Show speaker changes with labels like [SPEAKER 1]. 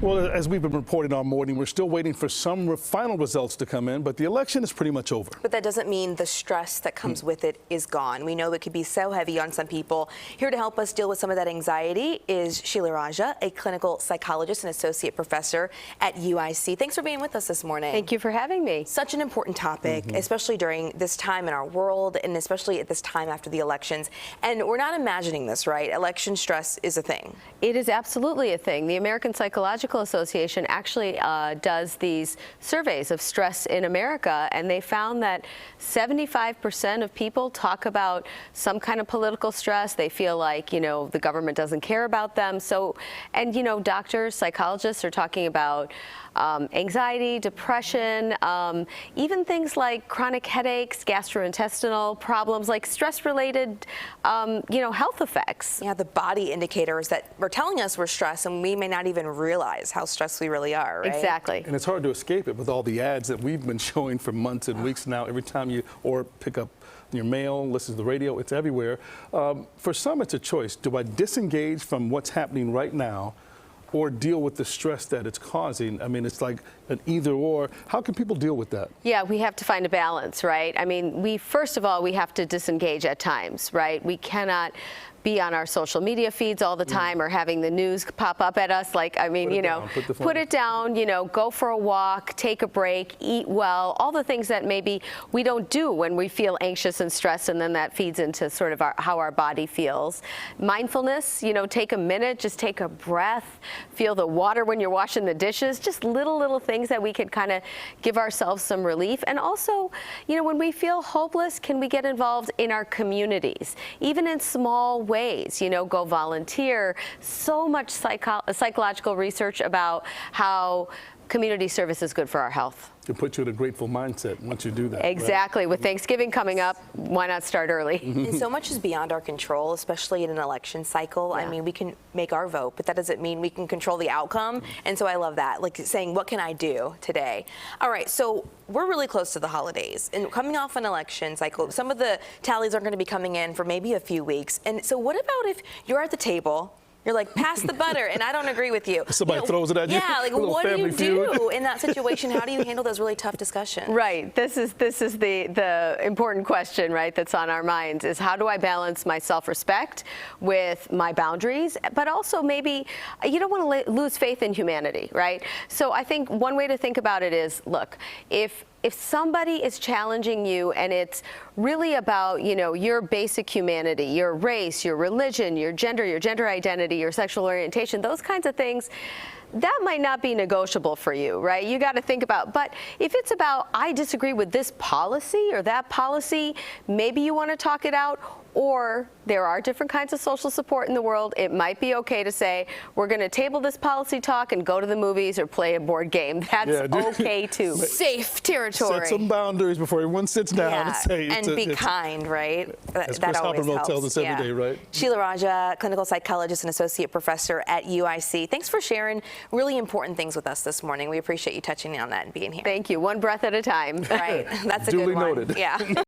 [SPEAKER 1] Well, as we've been reporting all morning, we're still waiting for some final results to come in, but the election is pretty much over.
[SPEAKER 2] But that doesn't mean the stress that comes with it is gone. We know it could be so heavy on some people. Here to help us deal with some of that anxiety is Sheela Raja, a clinical psychologist and associate professor at UIC. Thanks for being with us this morning.
[SPEAKER 3] Thank you for having me.
[SPEAKER 2] Such an important topic, especially during this time in our world and especially at this time after the elections. And we're not imagining this, right? Election stress is a thing.
[SPEAKER 3] It is absolutely a thing. The American Psychological Association actually does these surveys of stress in America, and they found that 75% of people talk about some kind of political stress. They feel like, you know, the government doesn't care about them. So, and, you know, doctors, psychologists are talking about anxiety, depression, even things like chronic headaches, gastrointestinal problems, like stress-related, you know, health effects.
[SPEAKER 2] Yeah, the body indicators that are telling us we're stressed, and we may not even realize how stressed we really are, right?
[SPEAKER 3] Exactly.
[SPEAKER 1] And it's hard to escape it with all the ads that we've been showing for months and weeks now. Every time you pick up your mail, listen to the radio, it's everywhere. For some, it's a choice. Do I disengage from what's happening right now or deal with the stress that it's causing? I mean, it's like an either or. How can people deal with that?
[SPEAKER 3] Yeah, we have to find a balance, right? I mean, first of all, we have to disengage at times, right? We cannot be on our social media feeds all the time or having the news pop up at us. Like, I mean, you know, put it down, you know, go for a walk, take a break, eat well, all the things that maybe we don't do when we feel anxious and stressed, and then that feeds into sort of how our body feels. Mindfulness, you know, take a minute, just take a breath, feel the water when you're washing the dishes, just little things that we could kind of give ourselves some relief. And also, you know, when we feel hopeless, can we get involved in our communities, even in small ways, you know, go volunteer. So much psychological research about how community service is good for our health.
[SPEAKER 1] It puts you in a grateful mindset once you do that.
[SPEAKER 3] Exactly.
[SPEAKER 1] Right?
[SPEAKER 3] With Thanksgiving coming up, why not start early?
[SPEAKER 2] And so much is beyond our control, especially in an election cycle.
[SPEAKER 3] Yeah.
[SPEAKER 2] I mean, we can make our vote, but that doesn't mean we can control the outcome. And so I love that, like saying, what can I do today? All right, so we're really close to the holidays and coming off an election cycle. Some of the tallies are going to be coming in for maybe a few weeks. And so what about if you're at the table, you're like, pass the butter, and I don't agree with you.
[SPEAKER 1] Somebody throws it at you.
[SPEAKER 2] Yeah, like what do you do in that situation? How do you handle those really tough discussions?
[SPEAKER 3] Right. This is the important question, right, that's on our minds, is how do I balance my self-respect with my boundaries, but also maybe you don't want to lose faith in humanity, right? So I think one way to think about it is, look, if somebody is challenging you and it's really about, you know, your basic humanity, your race, your religion, your gender identity, your sexual orientation, those kinds of things, that might not be negotiable for you, right? You got to think about, but if it's about, I disagree with this policy or that policy, maybe you want to talk it out. Or there are different kinds of social support in the world. It might be okay to say, we're going to table this policy talk and go to the movies or play a board game. That's okay too.
[SPEAKER 2] Safe territory.
[SPEAKER 1] Set some boundaries before everyone sits down and say.
[SPEAKER 2] And be kind, right?
[SPEAKER 1] That always helps. Tells us every day, right?
[SPEAKER 2] Sheela Raja, clinical psychologist and associate professor at UIC. Thanks for sharing really important things with us this morning. We appreciate you touching on that and being here.
[SPEAKER 3] Thank you. One breath at a time.
[SPEAKER 2] Right. That's a
[SPEAKER 1] Duly
[SPEAKER 2] good one.
[SPEAKER 1] noted.
[SPEAKER 2] Yeah.